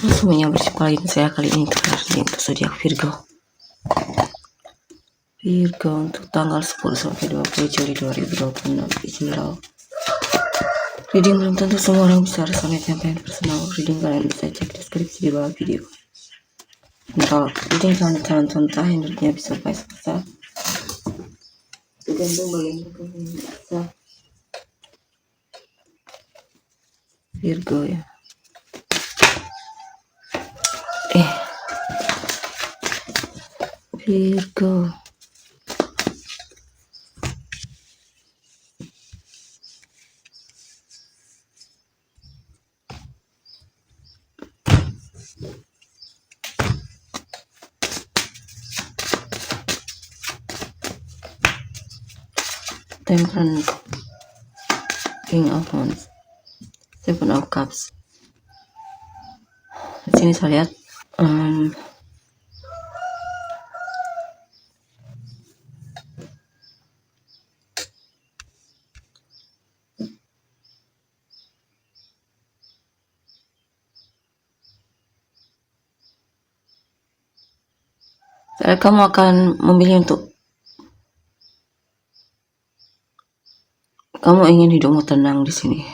Semuanya berjumpa lagi dengan saya kali ini untuk zodiak Virgo. Virgo untuk tanggal 10 sampai 20 Juli 2026 Hijrah. Reading belum tentu semua orang bisa resonate yang personal. Reading kalian bisa cek deskripsi di bawah video. Untuk reading calon contoh energinya bisa vice versa. Tergantung bagaimana bisa Virgo ya. Virgo. Temperance, King of Wands, Seven of Cups. Di sini saya lihat kamu akan memilih untuk kamu ingin hidupmu tenang di sini.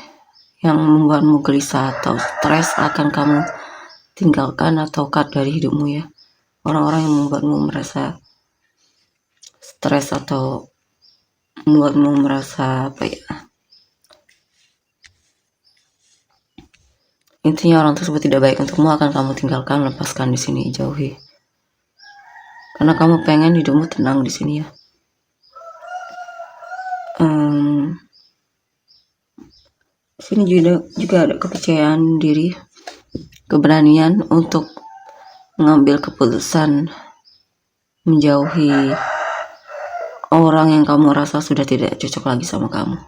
Yang membuatmu gelisah atau stres akan kamu tinggalkan atau cut dari hidupmu ya. Orang-orang yang membuatmu merasa stres atau membuatmu merasa apa ya, intinya orang tersebut tidak baik untukmu akan kamu tinggalkan, lepaskan di sini, jauhi. Karena kamu pengen hidupmu tenang di sini ya. Di sini juga ada kepercayaan diri, keberanian untuk mengambil keputusan menjauhi orang yang kamu rasa sudah tidak cocok lagi sama kamu.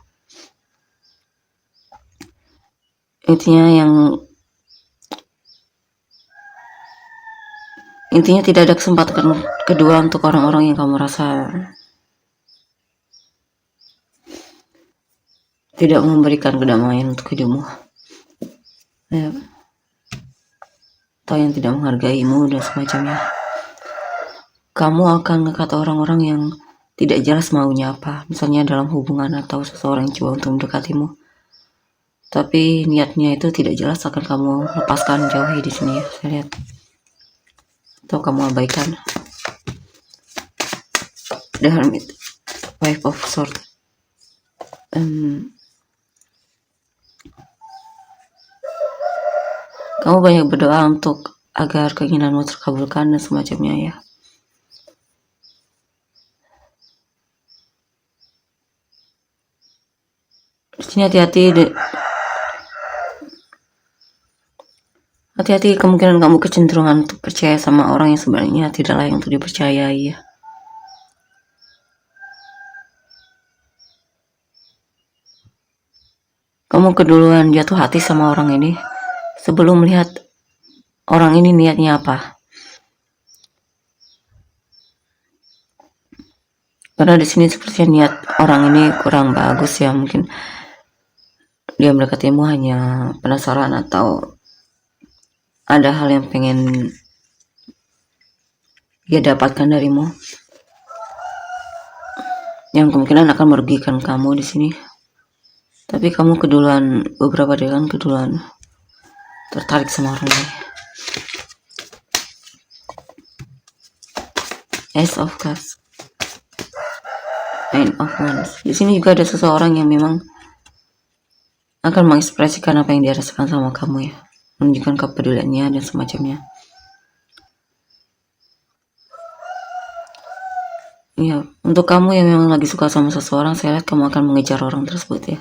Intinya tidak ada kesempatan kedua untuk orang-orang yang kamu rasa tidak memberikan kedamaian untuk hidupmu ya, atau yang tidak menghargaimu dan semacamnya. Kamu akan ngekat orang-orang yang tidak jelas maunya apa, misalnya dalam hubungan atau seseorang yang coba untuk mendekatimu, tapi niatnya itu tidak jelas, akan kamu lepaskan, jauhi di sini ya, saya lihat, atau kamu abaikan. The Hermit, Five of Swords. Kamu banyak berdoa untuk agar keinginanmu terkabulkan dan semacamnya ya. Di sini hati-hati kemungkinan kamu kecenderungan untuk percaya sama orang yang sebenarnya tidak layak untuk dipercayai ya. Kamu keduluan jatuh hati sama orang ini sebelum melihat orang ini niatnya apa. Karena di sini sepertinya niat orang ini kurang bagus ya, mungkin dia mendekatimu hanya penasaran atau ada hal yang pengen dia dapatkan darimu, yang kemungkinan akan merugikan kamu di sini. Tapi kamu beberapa dari kalian keduluan tertarik sama orang ini. Ace of Cups, Nine of Wands. Di sini juga ada seseorang yang memang akan mengekspresikan apa yang dia rasakan sama kamu ya, menunjukkan kepeduliannya dan semacamnya. Ya, untuk kamu yang memang lagi suka sama seseorang, saya lihat kamu akan mengejar orang tersebut ya.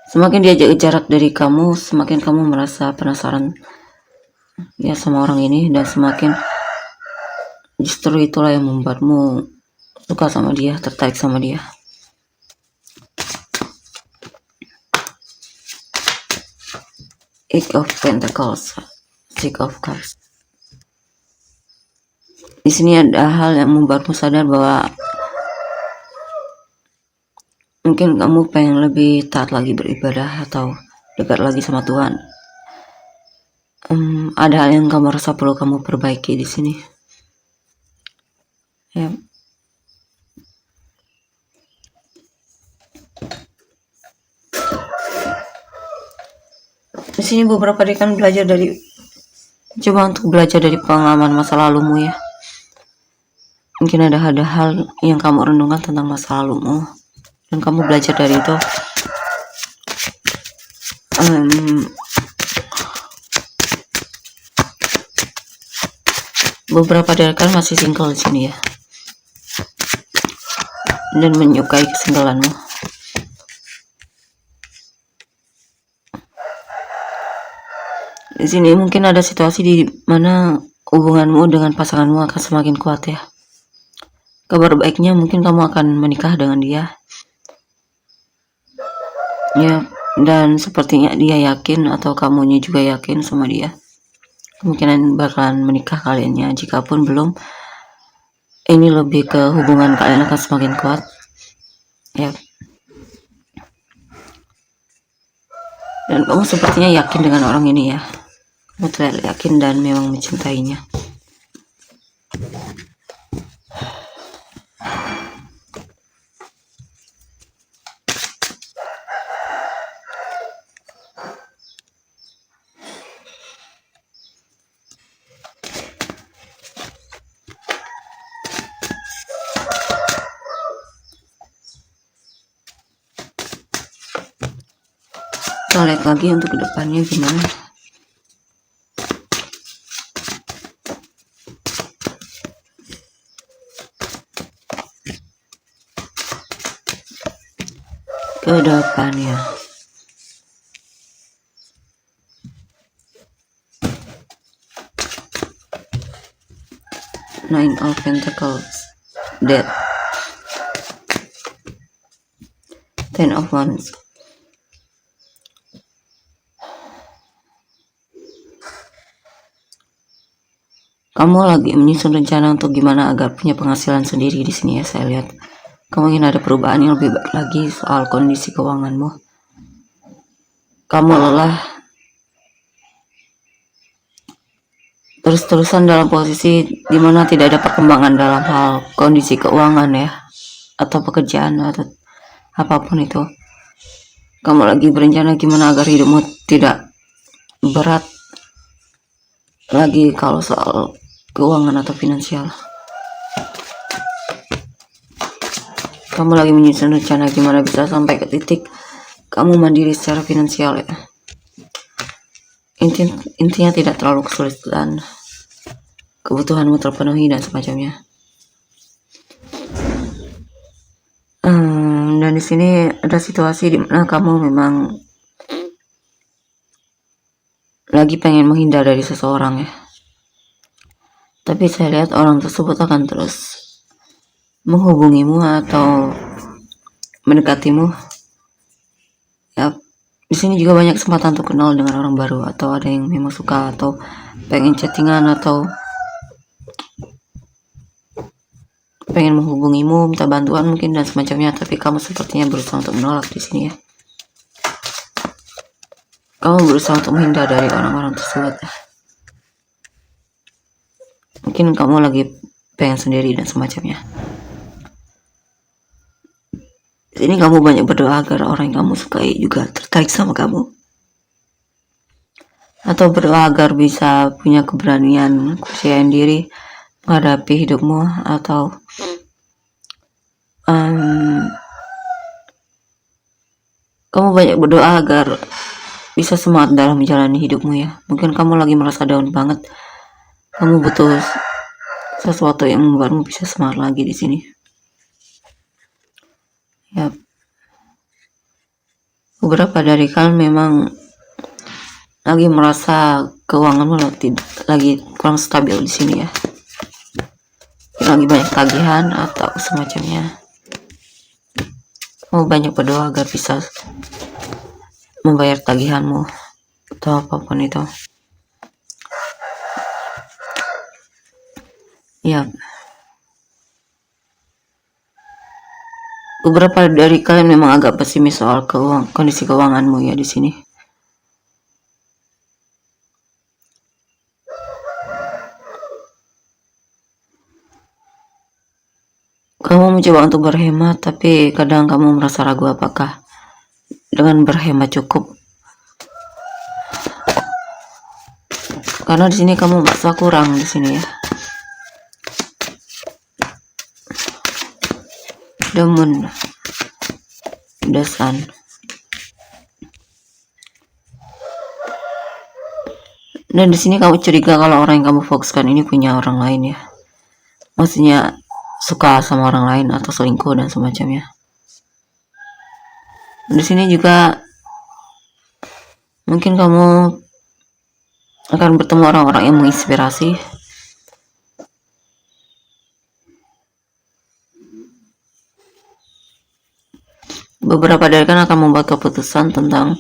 Semakin dia jarak dari kamu, semakin kamu merasa penasaran ya sama orang ini, dan semakin justru itulah yang membuatmu suka sama dia, tertarik sama dia. Eight of Pentacles, Six of Cups. Di sini ada hal yang membuatmu sadar bahwa Mungkin kamu pengen lebih taat lagi beribadah atau dekat lagi sama Tuhan. Ada hal yang kamu rasa perlu kamu perbaiki di sini. Ya. Di sini beberapa dia kan coba untuk belajar dari pengalaman masa lalumu ya. Mungkin ada hal yang kamu renungkan tentang masa lalumu dan kamu belajar dari itu. Beberapa dari kalian masih single di sini ya, dan menyukai kesinggalanmu. Di sini mungkin ada situasi di mana hubunganmu dengan pasanganmu akan semakin kuat ya. Kabar baiknya mungkin kamu akan menikah dengan dia. Ya, dan sepertinya dia yakin atau kamunya juga yakin sama dia. Kemungkinan bakalan menikah kaliannya. Jikapun belum, ini lebih ke hubungan kalian akan semakin kuat. Ya. Dan kamu sepertinya yakin dengan orang ini ya. Kamu terlihat yakin dan memang mencintainya. Kita lihat lagi untuk kedepannya gimana. Kedepannya. Nine of Pentacles, Death, Ten of Wands. Kamu lagi menyusun rencana untuk gimana agar punya penghasilan sendiri di sini ya, saya lihat. Kamu ingin ada perubahan yang lebih baik lagi soal kondisi keuanganmu. Kamu lelah terus-terusan dalam posisi dimana tidak ada perkembangan dalam hal kondisi keuangan ya, atau pekerjaan atau apapun itu. Kamu lagi berencana gimana agar hidupmu tidak berat lagi kalau soal keuangan atau finansial. Kamu lagi menyusun rencana gimana bisa sampai ke titik kamu mandiri secara finansial ya. Intinya tidak terlalu kesulitan, kebutuhanmu terpenuhi dan semacamnya. Dan di sini ada situasi di mana kamu memang lagi pengen menghindar dari seseorang ya. Tapi saya lihat orang tersebut akan terus menghubungimu atau mendekatimu. Ya, di sini juga banyak kesempatan untuk kenal dengan orang baru, atau ada yang memang suka atau pengen chattingan atau pengen menghubungimu, minta bantuan mungkin dan semacamnya. Tapi kamu sepertinya berusaha untuk menolak di sini ya. Kamu berusaha untuk menghindar dari orang-orang tersebut. Mungkin kamu lagi pengen sendiri dan semacamnya. Ini kamu banyak berdoa agar orang yang kamu sukai juga tertarik sama kamu, atau berdoa agar bisa punya keberanian, kepercayaan diri menghadapi hidupmu, atau kamu banyak berdoa agar bisa semangat dalam menjalani hidupmu ya. Mungkin kamu lagi merasa down banget, kamu butuh sesuatu yang membuatmu bisa semangat lagi di sini. Ya, beberapa dari kalian memang lagi merasa keuanganmu lagi kurang stabil di sini ya. Lagi banyak tagihan atau semacamnya. Kamu banyak berdoa agar bisa membayar tagihanmu atau apapun itu. Ya. Beberapa dari kalian memang agak pesimis soal kondisi keuanganmu ya di sini. Kamu mencoba untuk berhemat, tapi kadang kamu merasa ragu apakah dengan berhemat cukup. Karena di sini kamu merasa kurang di sini ya. The Moon, The Sun. Dan di sini kamu curiga kalau orang yang kamu fokuskan ini punya orang lain ya. Maksudnya suka sama orang lain atau selingkuh dan semacamnya. Di sini juga mungkin kamu akan bertemu orang-orang yang menginspirasi. Beberapa dari kalian akan membuat keputusan tentang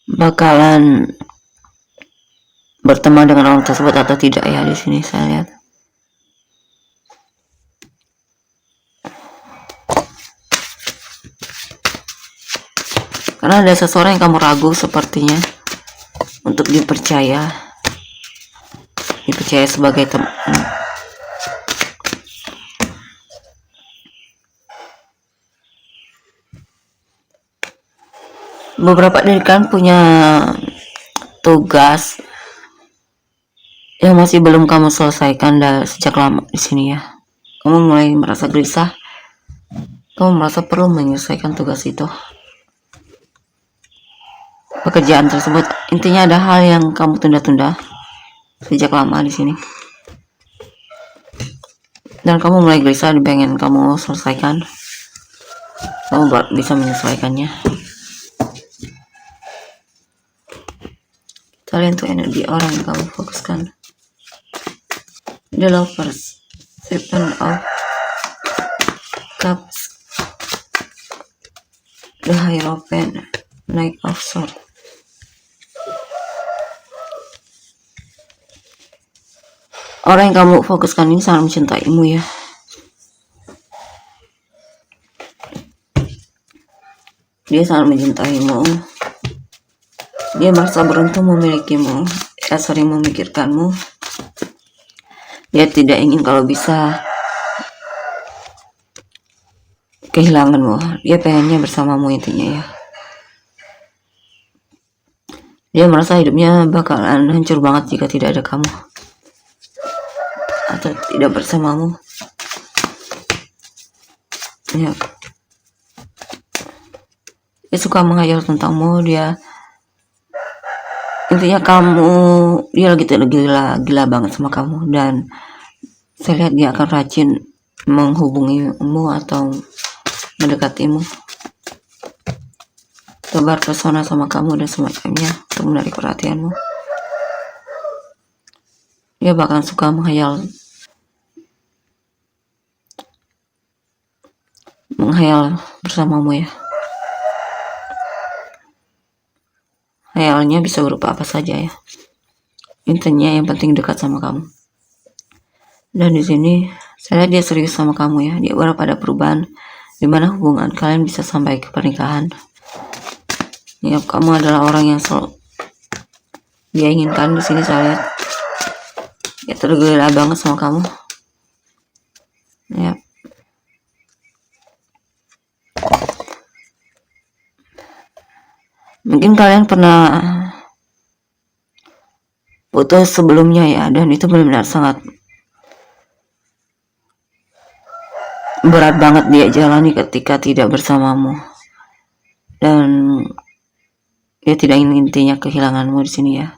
bakalan berteman dengan orang tersebut atau tidak ya. Di sini saya lihat karena ada seseorang yang kamu ragu sepertinya untuk dipercaya sebagai teman. Beberapa dari kalian punya tugas yang masih belum kamu selesaikan sejak lama di sini ya. Kamu mulai merasa gelisah. Kamu merasa perlu menyelesaikan tugas itu. Pekerjaan tersebut, intinya ada hal yang kamu tunda-tunda sejak lama di sini. Dan kamu mulai gelisah, pengen kamu selesaikan. Kamu bisa menyelesaikannya. Kalian tuh energi orang yang kamu fokuskan. The Lovers, Seven of Cups, The Hierophant, Knight of Swords. Orang yang kamu fokuskan ini sangat mencintaimu ya. Dia sangat mencintaimu. Dia merasa beruntung memilikimu. Dia sering memikirkanmu. Dia tidak ingin kalau bisa kehilanganmu. Dia pengennya bersamamu intinya ya. Dia merasa hidupnya bakalan hancur banget jika tidak ada kamu atau tidak bersamamu ya. Dia suka menghayal tentangmu. Dia intinya dia lagi gila banget sama kamu, dan saya lihat dia akan rajin menghubungimu atau mendekatimu, tebar pesona sama kamu dan semacamnya untuk menarik perhatianmu. Dia bahkan suka menghayal bersamamu ya. Hayalnya bisa berupa apa saja ya. Intinya yang penting dekat sama kamu. Dan di sini saya lihat dia serius sama kamu ya. Dia berharap ada perubahan di mana hubungan kalian bisa sampai ke pernikahan. Ya, kamu adalah orang yang selalu dia inginkan. Di sini saya lihat dia tergila banget sama kamu. Ya. Mungkin kalian pernah putus sebelumnya ya, dan itu benar-benar sangat berat banget dia jalani ketika tidak bersamamu. Dan dia tidak ingin intinya kehilanganmu di sini ya.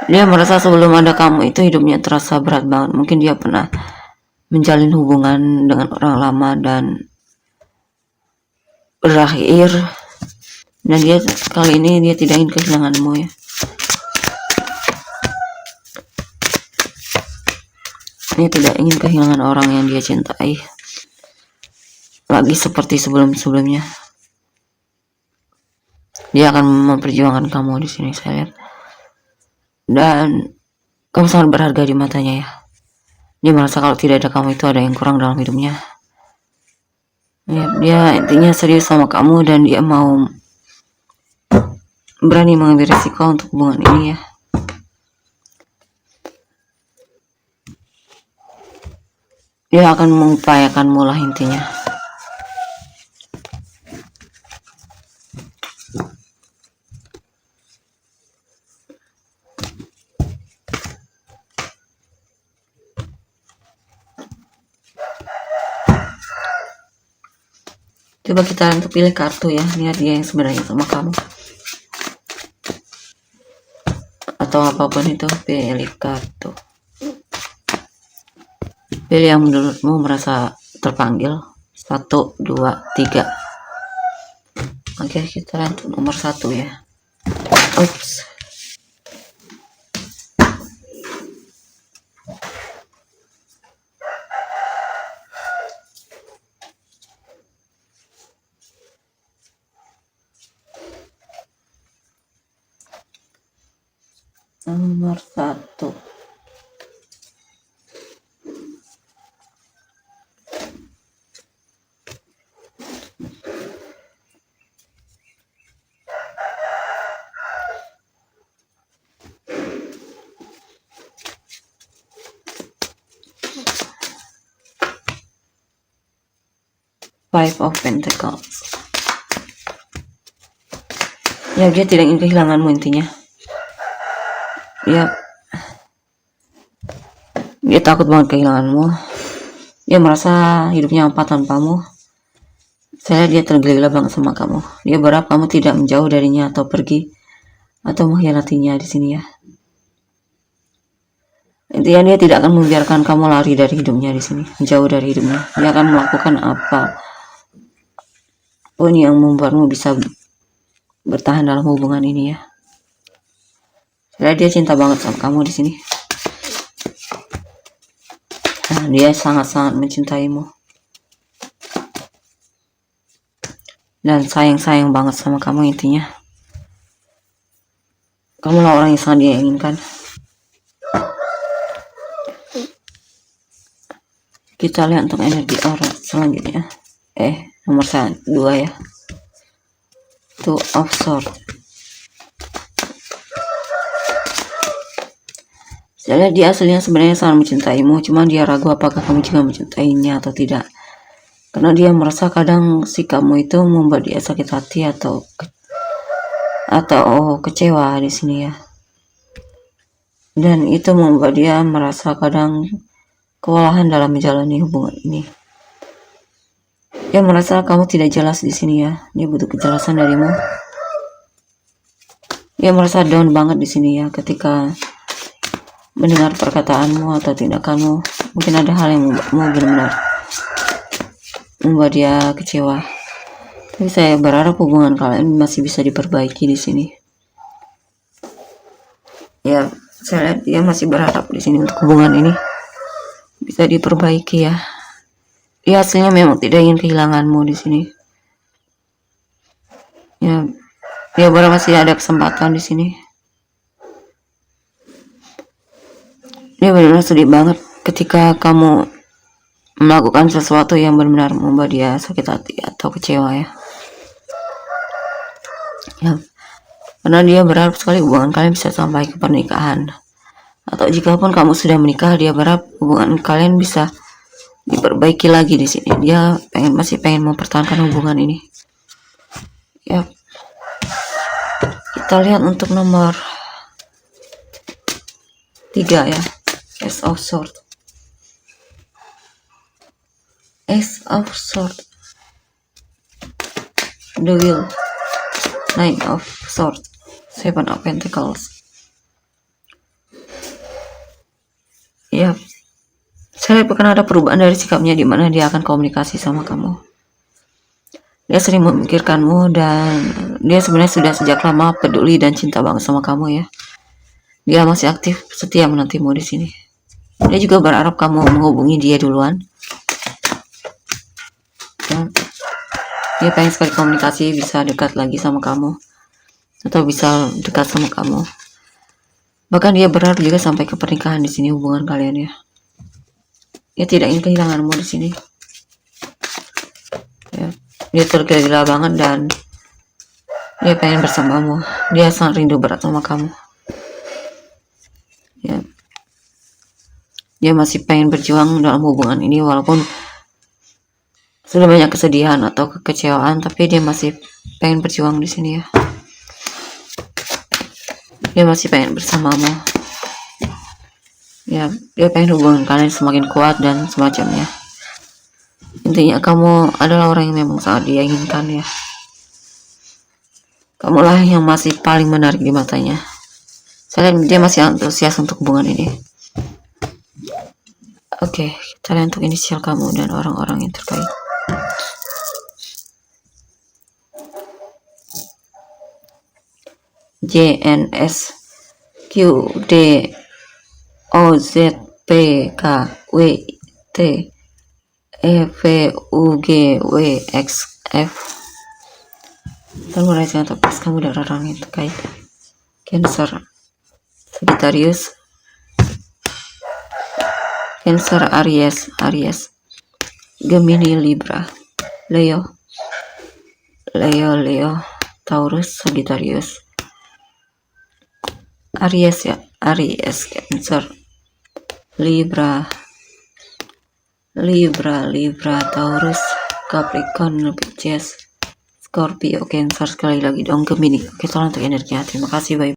Dia merasa sebelum ada kamu itu hidupnya terasa berat banget. Mungkin dia pernah menjalin hubungan dengan orang lama dan berakhir, dan dia kali ini dia tidak ingin kehilanganmu ya. Dia tidak ingin kehilangan orang yang dia cintai lagi seperti sebelum-sebelumnya. Dia akan memperjuangkan kamu di sini, saya lihat. Dan kamu sangat berharga di matanya ya. Dia merasa kalau tidak ada kamu itu ada yang kurang dalam hidupnya. Ya, dia intinya serius sama kamu dan dia mau berani mengambil risiko untuk hubungan ini ya. Dia akan mengupayakanmu lah intinya. Coba kita untuk pilih kartu ya, lihat dia yang sebenarnya sama kamu. Atau apapun itu, pilih kartu. Pilih yang menurutmu merasa terpanggil. 1, 2, 3. Oke, kita lihat untuk nomor 1 ya. Oops. Nomor 1. Five of Pentacles. Ya, dia tidak ingin kehilanganmu intinya. Dia takut banget kehilanganmu. Dia merasa hidupnya hampa tanpamu. Saya lihat dia tergila-gila banget sama kamu. Dia berharap kamu tidak menjauh darinya atau pergi atau mengkhianatinya di sini ya. Intinya dia tidak akan membiarkan kamu lari dari hidupnya di sini, menjauh dari hidupnya. Dia akan melakukan apa pun yang membuatmu bisa bertahan dalam hubungan ini ya. Saya lihat dia cinta banget sama kamu di sini. Nah, dia sangat-sangat mencintaimu. Dan sayang-sayang banget sama kamu intinya. Kamu lah orang yang sangat dia inginkan. Kita lihat untuk energi orang selanjutnya. Nomor 2 ya. Two of Swords. Saya lihat dia aslinya sebenarnya sangat mencintaimu, cuman dia ragu apakah kamu juga mencintainya atau tidak. Karena dia merasa kadang sikapmu itu membuat dia sakit hati atau kecewa di sini ya. Dan itu membuat dia merasa kadang kewalahan dalam menjalani hubungan ini. Dia merasa kamu tidak jelas di sini ya. Dia butuh kejelasan darimu. Dia merasa down banget di sini ya ketika mendengar perkataanmu atau tindakanmu. Mungkin ada hal yang membuatmu benar-benar membuat dia kecewa. Tapi saya berharap hubungan kalian masih bisa diperbaiki di sini. Ya, saya lihat dia masih berharap di sini untuk hubungan ini bisa diperbaiki ya. Dia hasilnya memang tidak ingin kehilanganmu di sini. Ya, dia berharap masih ada kesempatan di sini. Dia benar-benar sedih banget ketika kamu melakukan sesuatu yang benar-benar membuat dia sakit hati atau kecewa ya. Karena dia berharap sekali hubungan kalian bisa sampai ke pernikahan. Atau jika pun kamu sudah menikah, dia berharap hubungan kalian bisa diperbaiki lagi di sini. Dia masih pengen mempertahankan hubungan ini. Ya. Kita lihat untuk nomor 3 ya. Ace of Swords. Ace of Swords. The Wheel. Nine of Swords. Seven of Pentacles. Ya, saya akan ada perubahan dari sikapnya di mana dia akan komunikasi sama kamu. Dia sering memikirkanmu dan dia sebenarnya sudah sejak lama peduli dan cinta banget sama kamu ya. Dia masih aktif setia menantimu di sini. Dia juga berharap kamu menghubungi dia duluan. Dan dia pengen sekali komunikasi bisa dekat lagi sama kamu. atau bisa dekat sama kamu. Bahkan dia berharap juga sampai ke pernikahan di sini hubungan kalian ya. Dia tidak ingin kehilanganmu di sini. Ya. Dia tergila-gila banget dan dia pengen bersamamu. Dia sangat rindu berat sama kamu. Ya. Dia masih pengen berjuang dalam hubungan ini walaupun sudah banyak kesedihan atau kekecewaan, tapi dia masih pengen berjuang di sini ya. Dia masih pengen bersamamu. Ya, dia pengen hubungan kalian semakin kuat dan semacamnya. Intinya kamu adalah orang yang memang sangat dia inginkan ya. Kamulah yang masih paling menarik di matanya. Saya lihat dia masih antusias untuk hubungan ini. Oke, kita lihat untuk inisial kamu dan orang-orang yang terkait. JNS QD OZPKWT EVUGWXF. Dan mulai dengan topik kamu dan orang yang terkait. Cancer, Sagittarius, Cancer, Aries, Gemini, Libra, Leo, Taurus, Sagittarius, Aries ya, Cancer, Libra, Taurus, Capricorn, Pisces, Scorpio, Cancer, sekali lagi dong Gemini. Oke, tolong untuk energi. Terima kasih, bye.